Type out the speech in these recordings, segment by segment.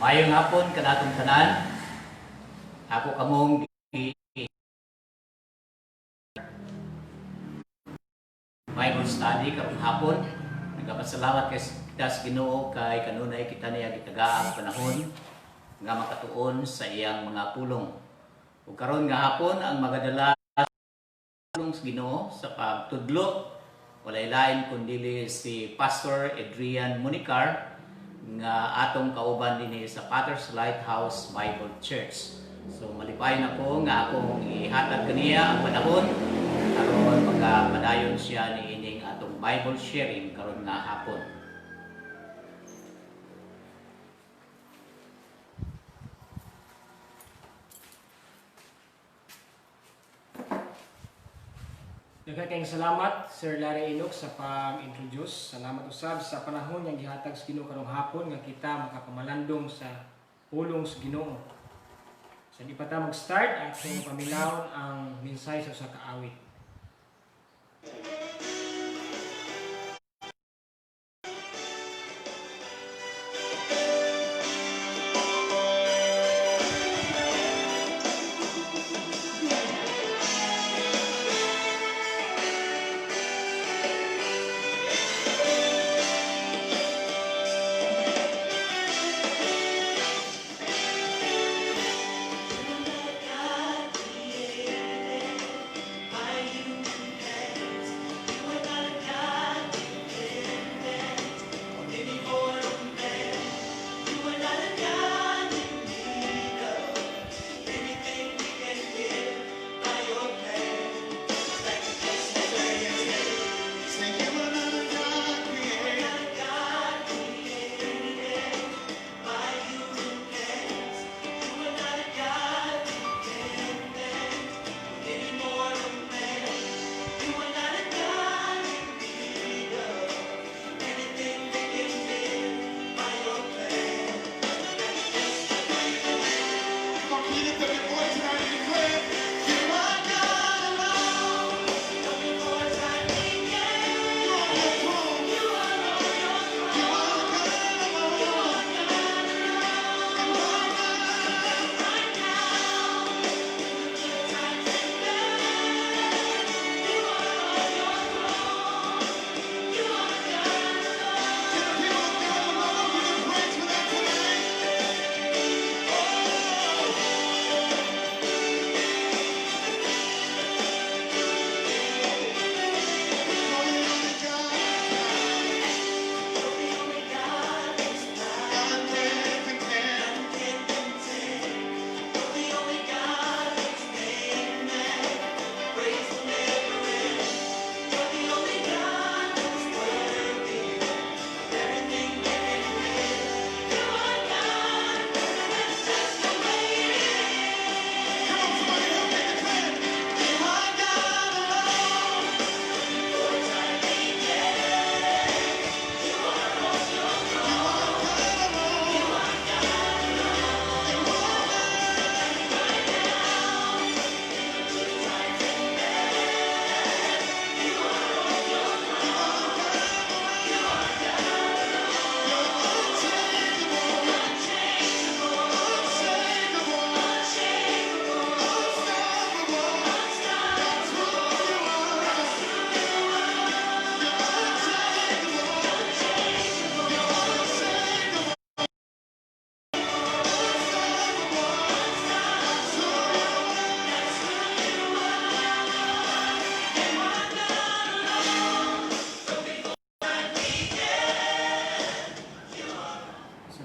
Mayong hapon kanatong tanan. Ako kamong Bible study karong hapon. Nagapasalamat kay kita sa Ginoo kay kanunay kita niya gitagaang panahon nga makatuon sa iyang mga pulong. Ug karon nga hapon ang magadala pulong sa Ginoo sa pagtudlo walay lain kundi si Pastor Adrian Municar nga atong kauban dinhi sa Potter's Lighthouse Bible Church. So malipayon ako nga akong ihatag kaniya ang panahon aron magpadayon siya ni ining atong Bible sharing karon nga hapon. Daghang salamat Sir Larry Enoch sa pag-introduce. Salamat usab sa panahon nga gihatag sa Ginoo karong hapon nga kita makapamalandong sa pulong sa Ginoo. Sa di pa ta mag-start atong pamilawon ang mensahe sa usa ka awit.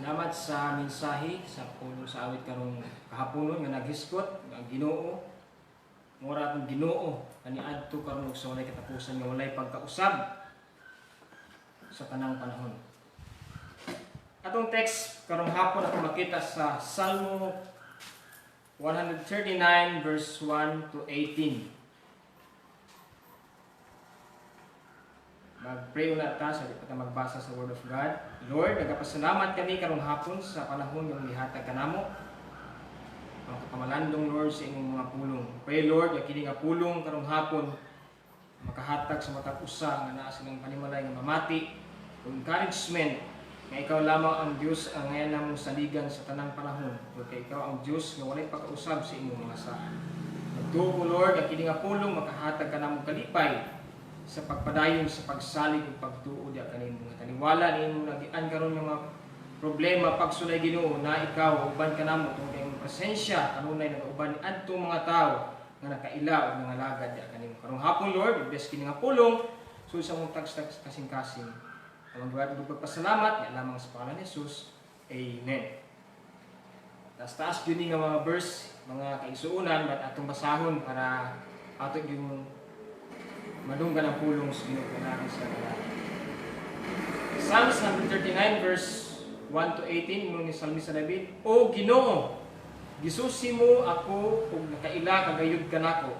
Salamat sa mensahe sa pulong sa awit karong kahaponon nga naghiskot ang Ginoo. Mura atong Ginoo kaniadto karon sa walay katapusan nga walay pagkausab sa tanang panahon. Atong text karong hapon ako makita sa Salmo 139 verse 1 to 18. Mag-pray na ta sa kita magbasa sa Word of God. Lord, nagapasalamat kami karong hapon sa panahon nga gihatag kanamo. Ang kapamalandong Lord sa inyong mga pulong. Pray Lord, nga kini nga pulong karong hapon makahatag sa matag usa nga naa silang panimalay nga mamati o encouragement nga ikaw lamang ang Dios ang ngayon namong saligan sa tanang panahon. Kay ikaw ang Dios nga walay pagkausab sa imong mga saan. Nagtuo Lord nga kini nga pulong makahatag ka namong kalipay sa pagpadayon sa pagsalig ug pagtuo diha kanimo nga taniwala nimo nagian karon nga mga problema pagsulay Ginoo na ikaw uban ka namo tungod kay imong presensya kanunay nagauban ni adto mga tawo nga nakaila ug nangalagad diha kanimo. Karong hapon Lord, bless kini nga pulong so sa mong tags-tags kasing-kasing. Ang buhat ug pagpasalamat ya lamang sa pangalan ni Jesus. Amen. Taas-taas yun nga mga verse, mga kaigsuunan, ba't atong basahon para ato yung madunggan ang pulong sa Ginoo natin sa kalahatan. Psalms 139 verse 1 to 18, ingon ni Salmista David, O Ginoo, gisusi mo ako ug nakaila kagayud kanako.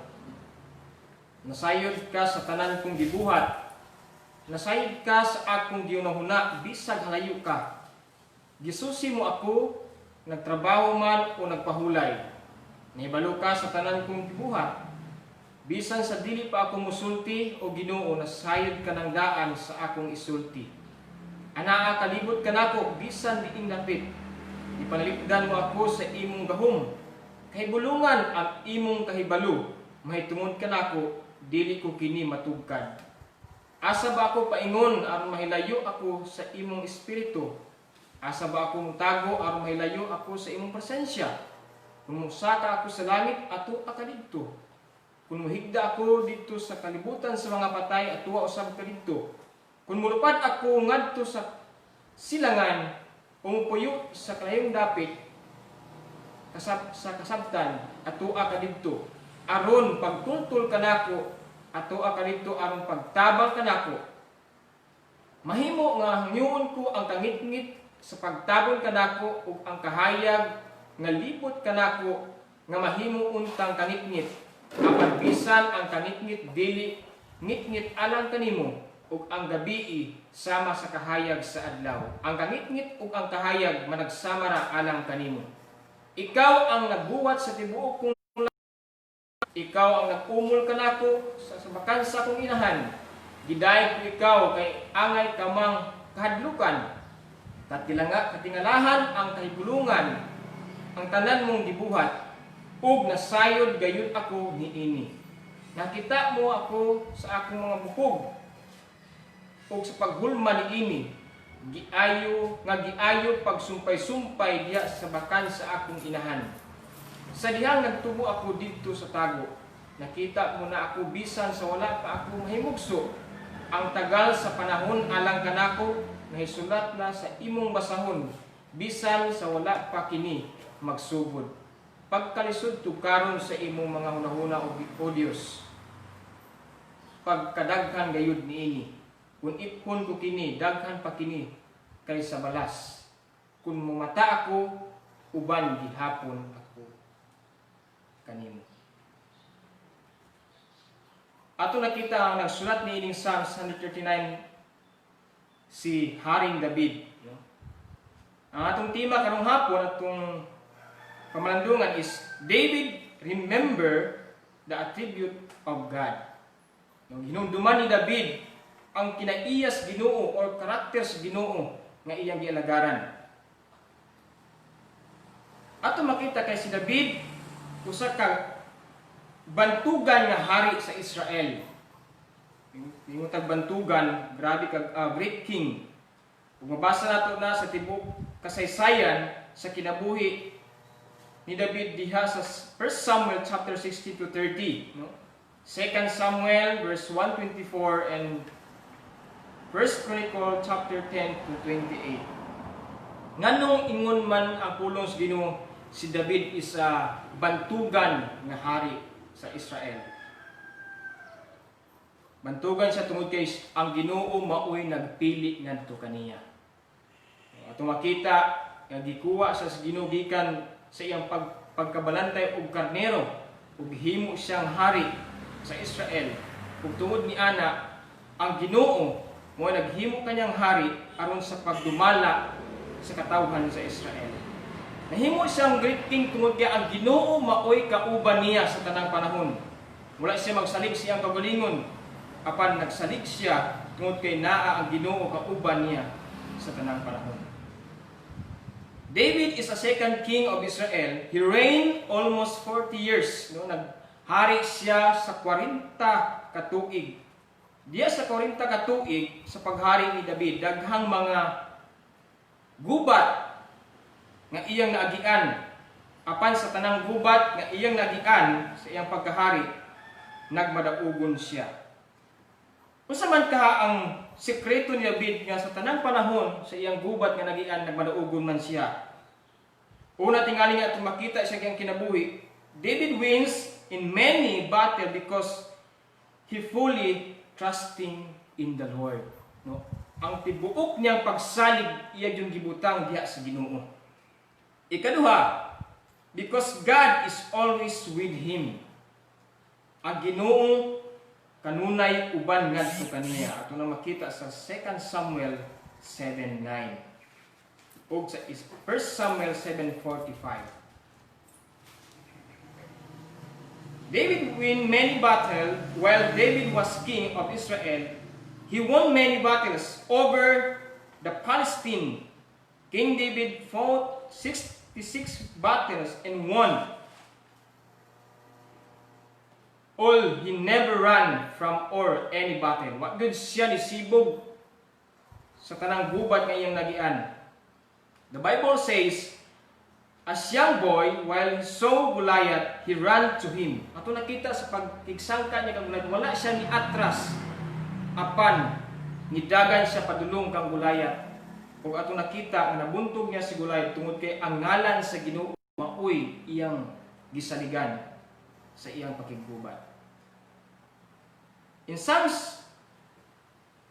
Nasayod ka sa tanan kong gibuhat. Nasayod ka sa akong giunahuna, bisag halayo ka. Gisusi mo ako, nagtrabaho man o nagpahulay. Nahibalo ka sa tanan kong gibuhat. Bisan sa dili pa ako musulti o Ginoo, nasayod ka ng daan sa akong isulti. Anaa kalibot ka nako, bisan diing lapit. Ipanalipdan mo ako sa imong gahom. Kahibulungan ang imong kahibalo. Mahitungod ka nako, dili ko kini matugkad. Asa ba ako paingon aron mahilayo ako sa imong espiritu? Asa ba ako mutago aron mahilayo ako sa imong presensya? Kung musaka ako sa langit, ato ka didto. Kung muhigda ako dito sa kalibutan sa mga patay, atuwa usab ka didto. Kung mulupad ako ngadto sa silangan, o mupuyo sa kalayong dapit, sa kasabtan, atuwa ka didto. Aron pagtultol ka nako, atoa ka dito aron pagtabang kanako. Mahimo nga hangyoon ko ang kangit-ngit sa pagtabang kanako ug ang kahayag nga libot kanako nga mahimo untang kangit-ngit. Apan bisan ang kangit-ngit dili ngit-ngit alang kanimo ug ang gabii sama sa kahayag sa adlaw. Ang kangit-ngit ug ang kahayag managsama ra alang kanimo. Ikaw ang nagbuhat sa tibuok kong ikaw ang nag-umol kanako sa bakan sa akong inahan. Gidayeg ko ikaw kay angay kamang kahadlukan. Katingalahan ang kahibulungan, ang tanan mong gibuhat, ug nasayod gayud ako niini. Nakita mo ako sa akong mga bukog, ug sa paghulma niini. Giayo pagsumpay-sumpay diha sa bakan sa akong inahan. Sa dihang nagtubo ako dito sa tago, nakita mo na ako bisan sa wala pa ako mahimugso. Ang tagal sa panahon alang kanako, nahisulat na sa imong basahon, bisan sa wala pa kini magsugod. Pagkalisod tukaron sa imong mga hunahuna o Dios. Pagkadaghan gayud niini, kung ipon ko kini, daghan pa kini kaysa balas. Kung mumata ako, uban gihapon ako kanimo. Ato nakita ang nagsulat ni ining Psalms 139 si Haring David. Ang atong tema karong hapon, atong pamalandungan is David remember the attribute of God. Hinumduman ni David ang kinaiyas Ginoo or karakter sa Ginoo nga iyang gialagaran. Ato makita kay si David usa ka bantugan nga hari sa Israel. Yung tagbantugan, grabe kag great king. Kung mabasa nato na sa tibok kasaysayan sa kinabuhi ni David diha sa 1 Samuel chapter 60 to 30, no? 2 Samuel verse 124 and 1 Chronicle chapter 10 to 28. Nganong ingon man ang pulong sa Ginoo, si David is a bantugan nga hari sa Israel. Bantugan siya tungod kay ang Ginoo maoy nagpili ngadto kaniya. Ato makita nga gikuha sa Ginoo gikan sa iyang pagkabalantay og karnero ug himo siyang hari sa Israel. Ug tungod ni ana ang Ginoo mo naghimo kanyang hari aron sa pagdumala sa katawhan sa Israel. Nahimo siyang great king tungod kay ang Ginoo maoy kauban niya sa tanang panahon. Wala siya magsalig sa iyang kagalingon, apan nagsalig siya tungod kay naa ang Ginoo kauban niya sa tanang panahon. David is a second king of Israel. He reigned almost 40 years. No? Naghari siya sa 40 katuig. Diya sa 40 katuig sa paghari ni David, daghang mga gubat nga iyang naagian. Apan sa tanang gubat nga iyang naagian sa iyang pagkahari, nagmadaugon siya. Unsa man kaha ang sekreto ni David nga sa tanang panahon sa iyang gubat nga nagian, nagmadaugon man siya. Una tingali nga itong makita siya kayang kinabuhi. David wins in many battle because he fully trusting in the Lord. No? Ang tibuok niyang pagsalig iya yung gibutang diha sa Ginoo. Ikaduha, because God is always with him. Ang Ginoo kanunay uban ngadto kaniya. Ato na makita sa 2 Samuel 7:9. O sa 1 Samuel 7:45. David win many battles while David was king of Israel. He won many battles over the Palestine. King David fought 66 battles and won. All he never ran from or any battle. What good siya ni sibog sa tanang gubat nga iyang nagian. The Bible says, as young boy, while he saw Goliath, he ran to him. Ato nakita sa pagkigsangka niya kang Goliath, wala siya ni atras. Apan, nidagan siya padulong kang Goliath. Kung ato nakita, nga nabuntog niya si Goliath, tungod kay ang ngalan sa Ginoo, maoy iyang gisaligan sa iyang pakiggubat. In Psalms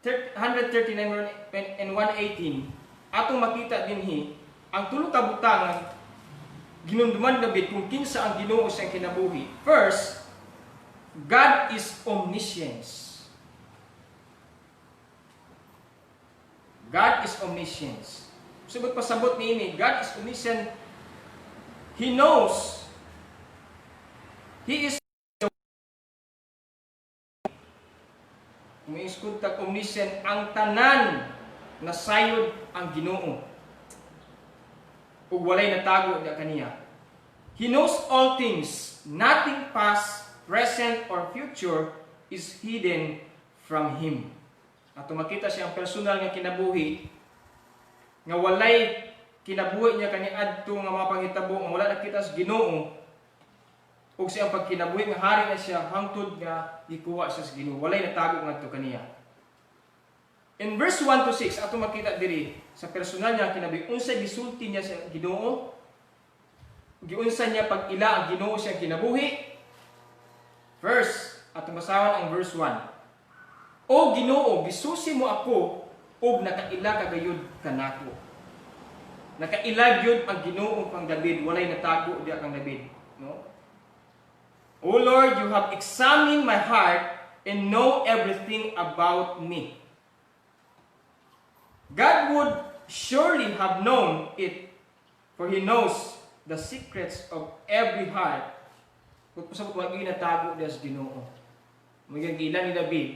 139 and 118, atong makita dinhi, ang tulo ka butangan ginunduman David kung kinsa ang Ginoo sa kinabuhi. First, God is omniscience. God is omniscience. Subot pasabot niini, God is omniscient. He knows. He is umiiskod tag omniscient ang tanan na sayod ang Ginoo. Ug walay natago diha kaniya. He knows all things. Nothing past, present, or future is hidden from Him. Ato makita siya ang personal nga kinabuhi nga walay kinabuhi niya kaniadto nga mga panghitabo nga wala nakita sa Ginoo. Ug siyang pagkinabuhi nga hari na siya hangtod nga gikuha siya sa Ginoo. Walay natago ngadto kaniya. In verse 1 to 6, ato makita diri sa personal niya kinabuhi unsay gisulti niya sa Ginoo. Giunsa niya pag ila ang Ginoo siya kinabuhi. First, ato basahan ang verse 1. O Ginoo, gisusi mo ako ug nakaila kagayud kanako. Nakaila gyud ang Ginoo kang David, walay natago diha kang David, no? O Lord, you have examined my heart and know everything about me. God would surely have known it, for He knows the secrets of every heart. Kung pasabot wag ginatago diha sa Ginoo. Magagila ni David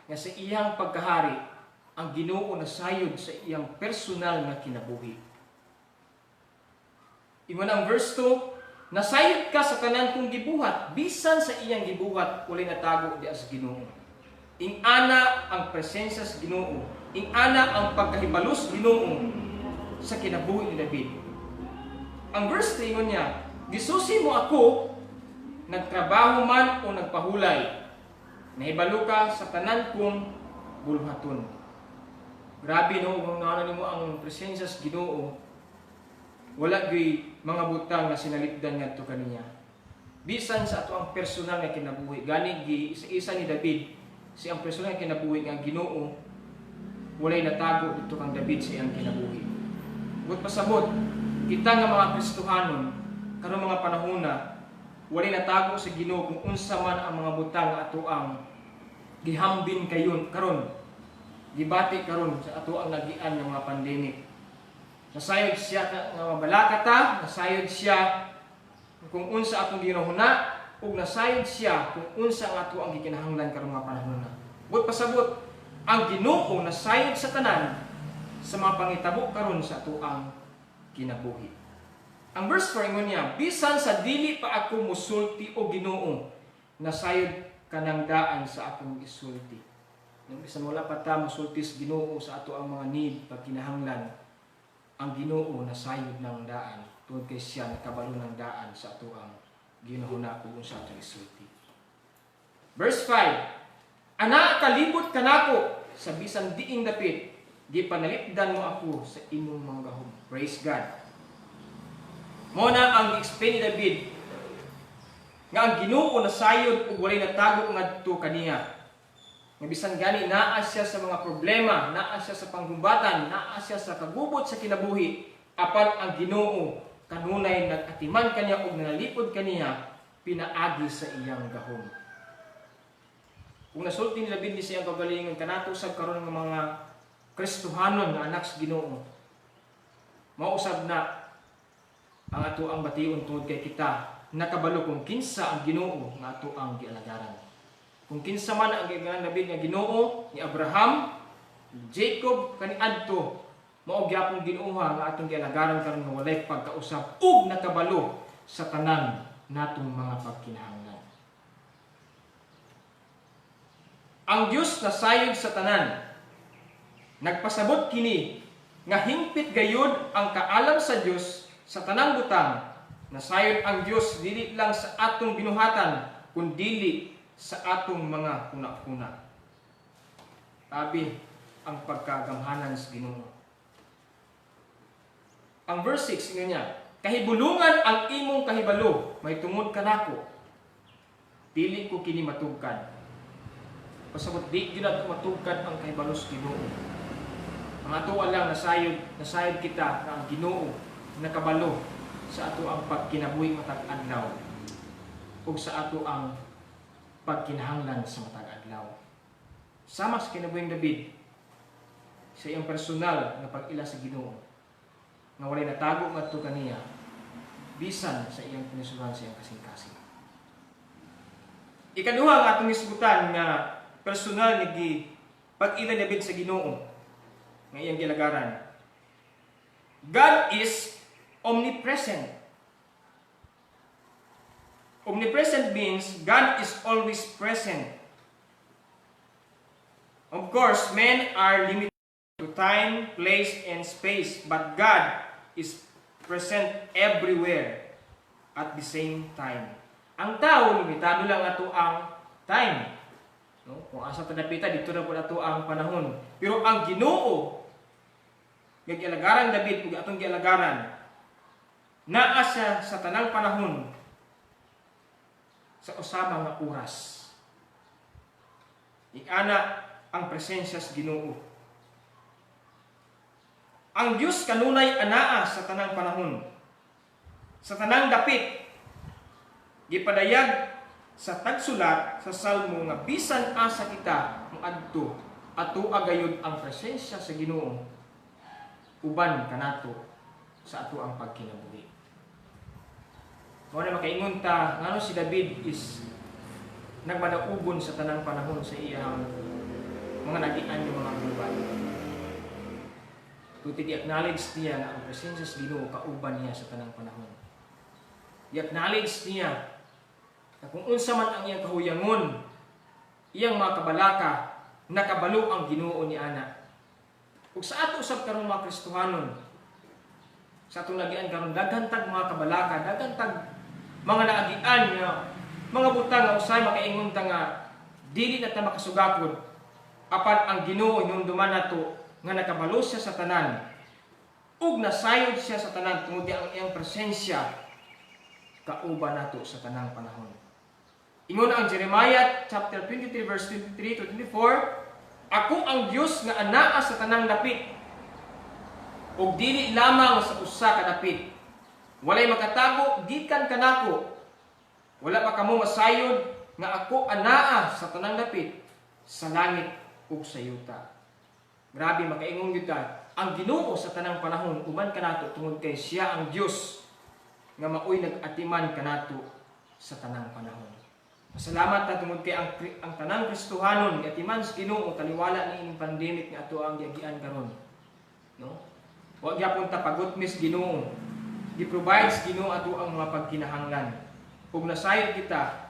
nga sa iyang pagkahari ang Ginoo nasayod sa iyang personal nga kinabuhi. Ingon ang verse 2, nasayod ka sa tanan kong gibuhat, bisan sa iyang gibuhat walay natago diha sa Ginoo. Ing-ana ang presensya sa Ginoo, ing-ana ang pagkahibalos Ginoo sa kinabuhi ni David. Ang verse 3 ingon niya, gisusi mo ako, nagtrabaho man o nagpahulay, nahibalo ka sa tanan kong buluhaton. Grabe no, kung naano nimo ang presensya sa Ginoo, wala gyud mga butang nga sinalipdan ngadto kaniya. Bisan sa ato ang personal nga kinabuhi, gani gi isa ni David, si ang personal nga kinabuhi nga Ginoo walay natago dito kang David sa iyang kinabuhi. Ug pasabot, kita nga mga Kristohanon karon mga panahona walay natago sa Ginoo kung unsa man ang mga butang ato ang gihambin kayon karon. Gibati karon sa ato ang nagian ng mga pandemic. Nasayod siya nga mabalakata, nasayod siya kung unsa atong ginahuna, ug nasayod siya kung unsa ang ato ang gikinahanglan karon mga panahon na. But pasabot, ang Ginoo nasayod sa tanan, sa mga pangitabo karon sa ato ang kinabuhi. Ang verse 4 ingon niya, bisan sa dili pa ako musulti o Ginoo, nasayod kanang daan sa akong isulti. Nung bisan wala pa ta musulti sa Ginoo sa ato ang mga need pagkinahanglan, ang Ginoo nasayod ng daan tungod kay siya nakabalo ng daan sa ato ang ginahuna ug sa atong isulti. Verse 5, ana kalibot kanako sa bisan diing dapit, di panalipdan mo ako sa imong mga gahom. Praise God. Mo na ang explain ni David nga ang Ginoo nasayod ug walay natago ngadto kaniya. Nga bisan gani naa siya sa mga problema, naa siya sa panggumbatan, naa siya sa kagubot sa kinabuhi, apan ang Ginoo kanunay nagatiman kaniya ug nalipod kaniya pinaagi sa iyang gahom. Kung nasulti ni David ni siyang kagalingon kanato sa karon ng mga Kristohanon nga anak sa Ginoo, mausab na ang ato ang bation tungod kay kita nakabalo kung kinsa ang Ginoo nga ato ang gialagaran. Kung kinsa man ang gialagaran David nga Ginoo ni Abraham, Jacob kaniadto, mao gyapon Ginoo nga atong gialagaran karon nga walay pagkausab ug nakabalo sa tanan natong mga pagkinahanglan. Ang Dios nasayod sa tanan. Nagpasabot kini nga hingpit gayud ang kaalam sa Dios sa tanang butang. Nasayod ang Dios dili lang sa atong binuhatan kundi sa atong mga kuna-kuna. Tabi ang pagkagamhanan sa Ginoo. Ang verse 6 niya, kahibulungan ang imong kahibalo, may tungod kanako. Dili ko kini matugkad. Pasabot di gyud ato matugkad ang kahibalo sa Ginoo. Ang ato lang nasayod kita nga ang Ginoo nakabalo sa ato ang pagkinabuhi matag adlaw ug sa ato ang pagkinahanglan sa matag adlaw. Sama sa kinabuhing David sa iyang personal nga pag-ila sa Ginoo nga walay natago ngadto kaniya bisan sa iyang pinasuhan sa iyang kasing-kasing. Ikaduha nga atong isgutan nga personal ni pag-ila ni David sa Ginoo nga iyang gilagaran. God is omnipresent. Omnipresent means God is always present. Of course, men are limited to time, place, and space, but God is present everywhere at the same time. Ang tao, limitado lang ato ang time. No? Kung asa tadapita, dito na po ato ang panahon. Pero ang Ginoo, gialagaran David, ug atong gialagaran, naa siya sa tanang panahon sa usama nga oras. Ikana ang presensya sa Ginoo. Ang Dios kanunay anaa sa tanang panahon. Sa tanang dapit, gipadayag sa tagsulat sa Salmo nga bisan asa kita moadto ato agayod ang presensya sa Ginoo uban kanato sa ato ang pagkinabuhi. Mao na makaingon ta ngano si David is nagmadaugon sa tanang panahon sa iyang mga nagian yung mga buban. Tuti i-acknowledge niya na ang presensya sa Ginoo kauban niya sa tanang panahon. I-acknowledge niya na kung unsa man ang iyang kahuyangon, iyang mga kabalaka, nakabalo ang Ginoo ni ana. Ug sa ato usab karon mga Kristohanon, sa atong nagian karon daghan tag mga kabalaka, daghan tag mga naagian nga mga butang nga usay makaingon ta nga dili na ta makasugakod apan ang Ginoo inumduman nato nga nakabalo siya sa tanan ug nasayod siya sa tanan tungod ang iyang presensya kauban nato sa tanang panahon. Ingon ang Jeremiah chapter 23 verse 23 to 24, ako ang Dios nga anaa sa tanang dapit ug dili lamang sa usa ka dapit. Walay makatago gikan kanako. Wala pa kamo masayod nga ako anaa sa tanang dapit sa langit ug sa yuta. Grabe makaingon gyud ka. Ang Ginoo sa tanang panahon uban kanato tungod kay siya ang Dios nga maoy nag-atiman kanato sa tanang panahon. Pasalamat ta tungod kay ang tanang Kristohanon atiman sa Ginoo taliwala ni ining pandemic nga ato ang giagian karon. No? Wa gyapon ta pagutmis Ginoo. Gi-provides Ginoo ato ang mga pagkinahanglan. Ug nasayod kita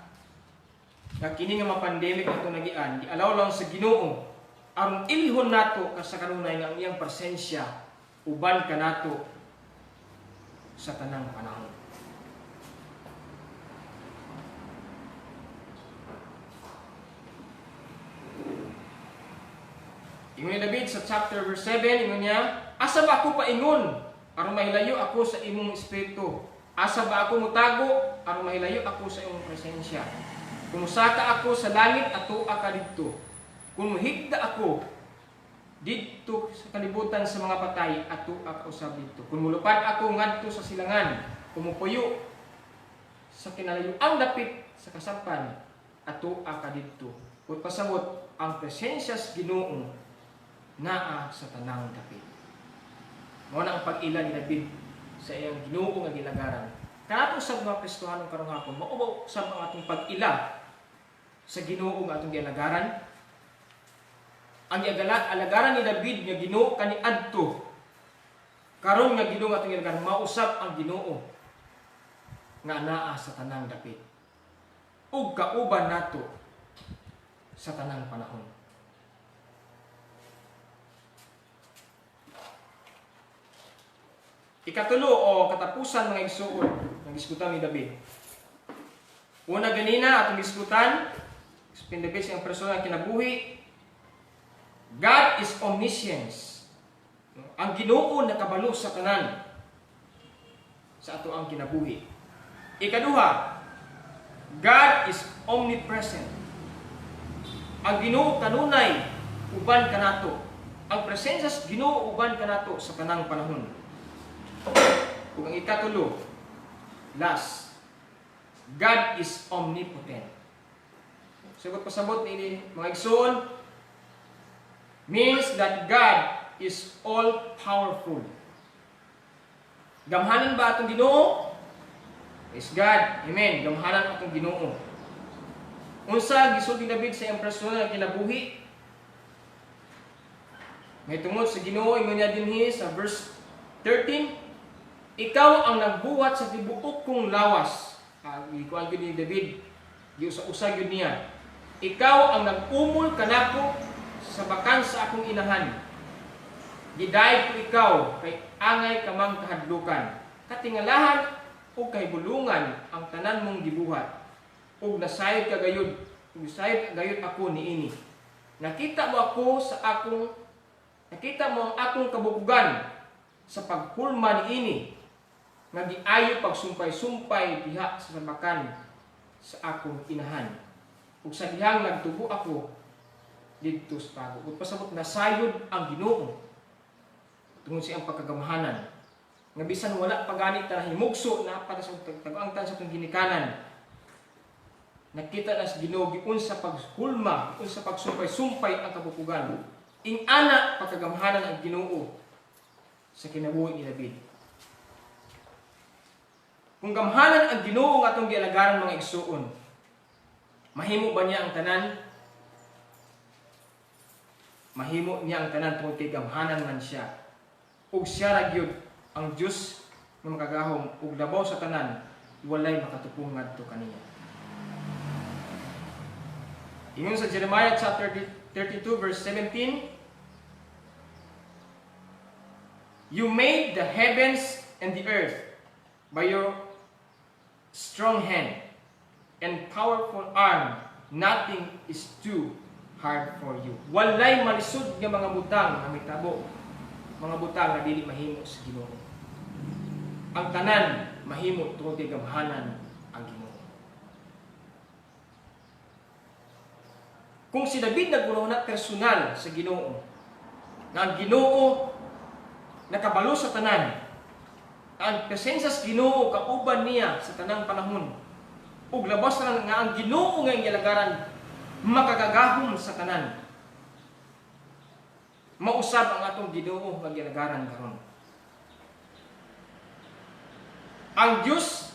nga kini nga mga pandemic ato nagian, gialaw lang sa Ginoo aron ilhon nato sa kanunay nga ang iyang presensya uban kanato sa tanang panahon. Ingon ni David sa chapter verse 7, ingon niya, asa ba ako paingon aron mahilayo ako sa imong espiritu? Asa ba ako mutago aron mahilayo ako sa imong presensya? Kung musaka ako sa langit, atoa ka didto. Kung muhigda ako didto sa kalibutan sa mga patay, atoa ka usab didto. Kung mulupad ako ngadto sa silangan, kumupuyo sa kinalayo-ang dapit sa kasapan, atoa ka didto. Kung pasabot ang presensya sa Ginoo naa sa tanang dapit. Mao na ang pag-ila ni David sa iyang Ginoo nga gilagaran. Kanato sa mga Kristohanon karong hapon, mao sa ang atong pag-ila sa Ginoo nga atong gilagaran. Ang alagaran ni David nga Ginoo kaniadto. Karon nga Ginoo nga atong gilagaran, mausab ang Ginoo nga naa sa tanang dapit. Ug kauban nato sa tanang panahon. Ikatulo o katapusan mga igsuon ng diskutan ni David. Una ganina atong diskutan, David sa iyang personal kinabuhi, God is omniscience. Ang Ginoo nakabalo sa tanan sa ato ang kinabuhi. Ikaduha, God is omnipresent. Ang Ginoo kanunay uban kanato. Ang presensya sa Ginoo uban kanato sa tanang panahon. Ug ang ikatulo, last, God is omnipotent. Sagot pasabot ni mga igsoon means that God is all powerful. Gamhanan ba atong Ginoo? Is God. Amen. Gamhanan atong Ginoo. Unsa gisulti ni David sa iyang personal nga kinabuhi? May tungod sa Ginoo ingon niya dinhi sa verse 13, ikaw ang nagbuhat sa tibuok kong lawas. Ikuan gyud ni David, giusa-usa gyud niya. Ikaw ang nag-umol kanako sa bakan sa akong inahan. Giday ko ikaw kay angay kamang kahadlukan. Katingalahan o kay bulungan ang tanan mong gibuhat. Ug nasayod ka gayud, nasayod gayud ako niini. Nakita mo ang akong kabukugan sa pagpulma niini. Nga giayo pagsumpay-sumpay diha sa sabakan sa akong inahan. Ug sa dihang nagtubo ako didto sa tago. Ug pasabot nasayod ang Ginoo tungod sa iyang pagkagamhanan. Nga bisan wala pagani ta himugso na para sa tag-angtan sa atong ginikanan. Nakita na sa Ginoo giun sa paghulma, giun sa pagsumpay-sumpay ang kabukugan. Ing-ana pagkagamhanan ang Ginoo sa kinabuhi ni David. Kung gamhanan ang Ginoo nga atong gialagaran mga igsuon, mahimo ba niya ang tanan? Mahimo niya ang tanan tungod kay gamhanan man siya. Ug siya ra gyud ang Dios nga makagahom ug labaw sa tanan, walay makatupong ngadto kaniya. Ingon sa Jeremiah chapter 32 verse 17, you made the heavens and the earth by your strong hand and powerful arm. Nothing is too hard for you. Walay malisud nga mga butang nga mitabo. Mga butang nga dili mahimo sa Ginoo. Ang tanan mahimo tungod kay gamhanan ang Ginoo. Kung si David naggunahon personal sa Ginoo, nga ang Ginoo nakabalo sa tanan, ang presensya sa Ginoo kauban niya sa tanang panahon. Ug labas na nga ang Ginoo nga gilagaran makagagahom sa tanan. Mausab ang atong Ginoo nga gilagaran karon. Ang Dios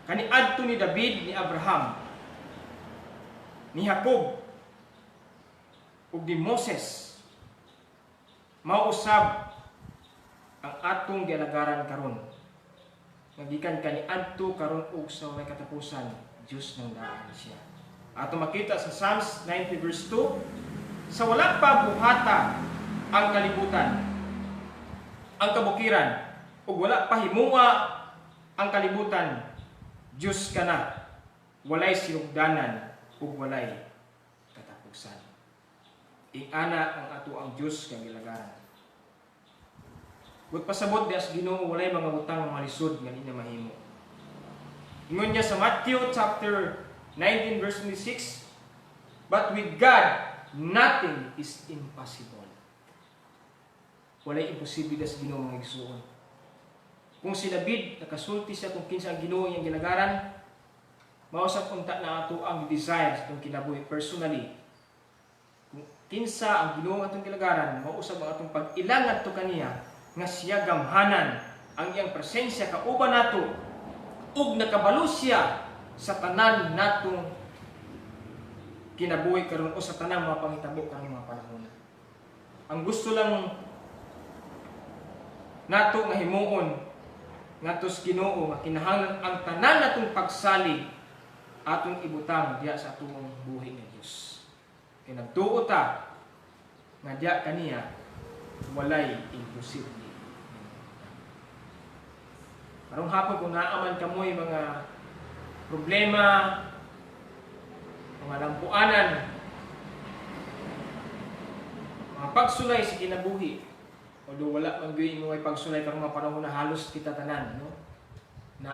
kaniadto ni David, ni Abraham, ni Jacob, ug ni Moses, mausab ang atong gialagaran karon. Magikan kaniadto karon ug sa walay katapusan, Dios nang daan siya. Ato makita sa Psalms 90 verse 2, sa wala pa buhata ang kalibutan, ang kabukiran, ug wala pa himuwa ang kalibutan, Dios ka na, walay sinugdanan ug walay katapusan. Ingana ang ato ang Dios kang gilagaran. Ug pasabot dias Ginoo walay mga butang malisod nga ina mahimo. Ingon niya sa Matthew chapter 19 verse 26, but with God nothing is impossible. Walay imposible sa Ginoo mga igsoon. Kung si David nakasulti siya kung kinsa ang Ginoo iyang gilagaran, mao sa punta na ato ang desire sa itong kinabuhi personally. Kung kinsa ang Ginoo atong gilagaran, mao usab ang atong pag-ilang adto kaniya nga siya gamhanan ang iyang presensya kauban nato ug nakabalo siya sa tanan natong kinabuhi karon o sa tanang mga panghitabo karong mga panahon. Ang gusto lang nato nga himuon ngadto sa Ginoo nga kinahanglan ang tanan natong pagsalig atong ibutang diya sa atong buhi nga Dios. Kay nagtuo ta nga diya kaniya walay imposible. Karong hapon kung naaman kamoy mga problema, mga lampuanan, mga pagsulay sa kinabuhi, although wala man gyud mo ay pagsulay karong mga panahon na halos kita tanan, no? Na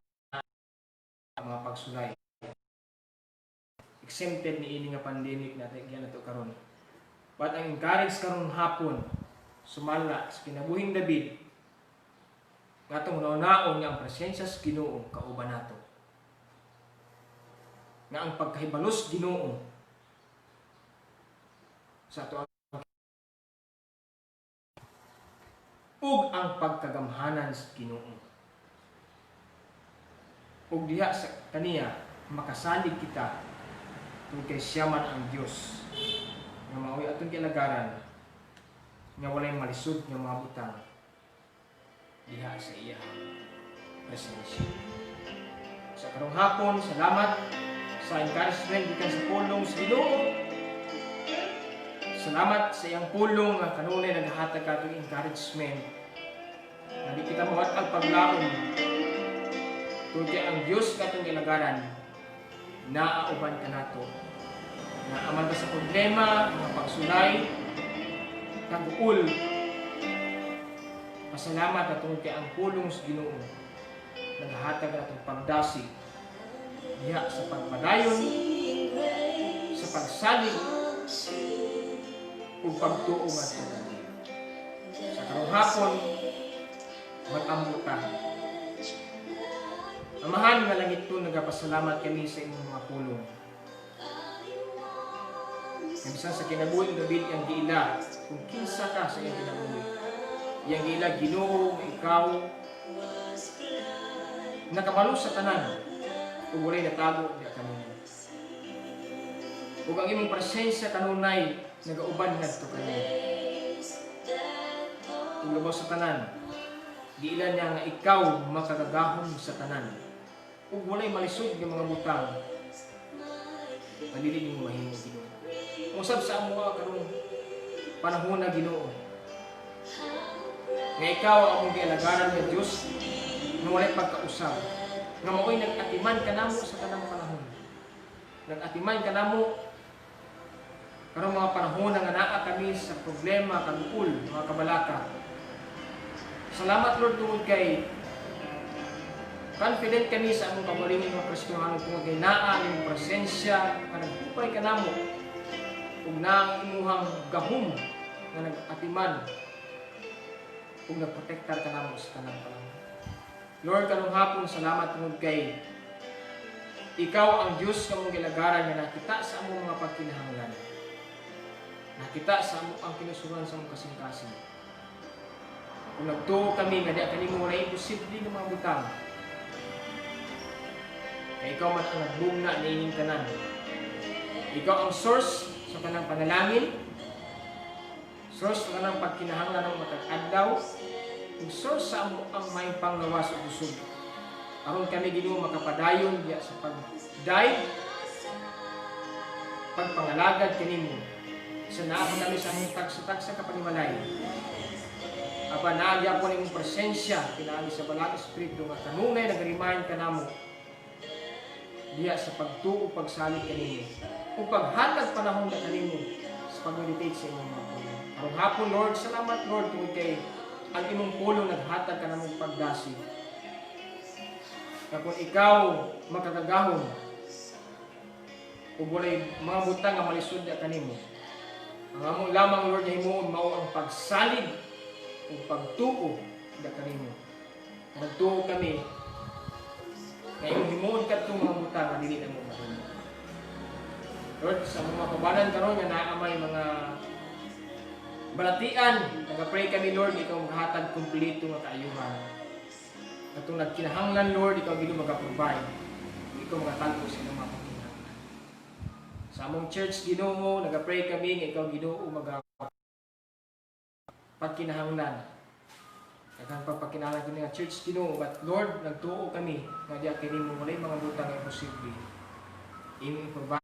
mga pagsulay. Exempted ni ini nga pandemic natin gyud nato karon. But ang encourage karon hapon sumala sa kinabuhing David nga atong naon nga ang presensya sa Ginoo kauban nato. Nga ang pagkahibalos Ginoo sa ato ug ang pagkagamhanan sa Ginoo. Ug diha sa kaniya makasalig kita tungkol kay siya man ang Dios nga maoy atong kilagaran nga walay malisod nga mga butang diha sa iya presensya. Sa karong hapon, salamat sa encouragement gikan sa pulong sa Ginoo. Salamat sa iyang pulong nga kanunay naghatag katong encouragement. Na di kita mawat-ag paglaom tungkol ang Dios katong ilagaran naauban ka nato. Na aman ka sa problema, mga pagsulay, tag-uul. Pasalamat na tungkol kay ang pulong sa Ginoo naghatag atong pagdasig diha sa pagpadayon, sa pagsalig ug pagtuo ngadto. Sa karong hapon mag-ambot ta. Amahan nga langit to, nagapasalamat kami sa inyong mga pulong. Minsan sa kinabuhi David ang giila kung kinsa ka sa iyang kinabuhi. Yang giila Ginoo nga ikaw nakabalo sa tanan ug walay natago diha kanimo. Ug ang imong presensya kanunay nagauban ngadto kanimo. Ug labaw sa tanan, giila niya nga ikaw makagagahom sa tanan. Ug walay malisod nga mga butang. Dili nimo mahimo Ginoo. Usab sa amo karong panahon na Ginoo. Nga ikaw ang among gialagaran nga Dios nga walay pagkausab. Nga maoy nag-atiman kanamo sa tanang panahon. Nag-atiman kanamo karong mga panahon nga naa kami sa problema, kagul, mga kabalaka. Salamat Lord tungod kay confident kami sa among kabalingin mga Kristiyano tungod kay naa ning presensya nga nagpupay kanamo ug naang imuhang gahom nga nag-atiman ug nagprotektar kanamo sa tanang panahon. Lord, karong hapon salamat tungod kay ikaw ang Dios nga mong gilagaran nga nakita sa among mga pagkinahanglan. Nakita sa among ang kinusuran sa among kasing-kasing. Kung nagtuo kami nga di kanimo walay imposible nga mga butang. Kaya ikaw man ang nagbugna na ining tanan. Ikaw ang source sa kanang panalangin, source sa kanang pagkinahanglan ng matag adlaw, ug source sa ang may panglawas ug usog. Aron kami Ginoo makapadayon diya sa pagdaig, pagpangalagad kanimo. Sa naa kami sa among tagsa-tagsa kapanimalay. Apa naagya po nimong presensya pinaagi sa Balang Espiritu nga kanunay nag-remind kanamo diya sa pagtuo pagsalig kanimo ug paghatag panahon na kanimo sa pag-meditate sa imong mga pulong. Karong hapon Lord, salamat Lord tungod kay ang imong pulong naghatag kanamong pagdasig. Kung ikaw makakagahon ug walay mga butang nga malisud na kanimo, ang among lamang Lord na himuon mao ang pagsalig ug pagtuo da kanimo. Nagtuo kami nga imong himuon kadtong mga butang nga dili na mo mahimo. Lord, sa mga kabanan karon nga naamay mga balatian, nagapray kami Lord, ikaw maghatag kumpleto nga kaayuhan. Katong nagkinahanglan Lord, ikaw gid magaprovide. Ikaw magatalpo sa mga pagkinahanglan. Sa among church Ginoo, nagapray kami nga ikaw Ginoo pagkinahanglan. Daghang pagpakinahanglan kini nga church Ginoo, but Lord, nagtuo kami nga diya kini mo walay mga butang nga imposible. Imong provide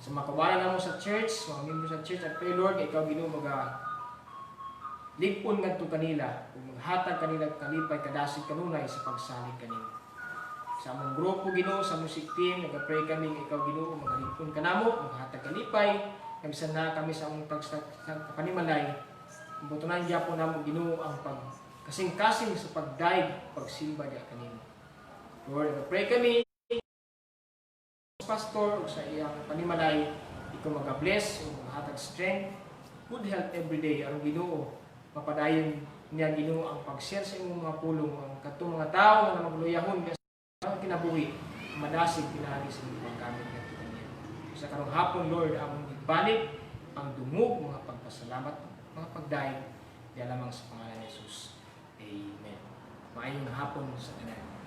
sa makabalan namo sa church, mga membro sa church, at pray Lord, ikaw Ginoo lipon ngadto kanila ug maghatag kanila kalipay kadasig kanunay sa pagsalig kanimo. Sa among grupo Ginoo, sa music team, nagapray kami nga ikaw Ginoo magalipon kanamo, maghatag kalipay, kamisan na kami sa among panimalay. Butunan gyapon namo Ginoo ang pagkasing-kasing sa pagdaig, pagsimba diya kanimo. Lord, nagapray kami pastor o sa iyang panimalay, ikaw mag-bless o maghatag strength, good health every day. Aron Ginoo, mapadayon niya Ginoo ang pag-share sa imong mga pulong, ang katong mga tao nga magluyahon sa kinabuhi, madasig pinagi sa imong paggamit ngadto kaniya. Sa karong hapon Lord, among ibalik ang dungog mga pagpasalamat, mga pagdaig, di lamang sa pangalan ni Jesus. Amen. Maayong hapon sa tanan.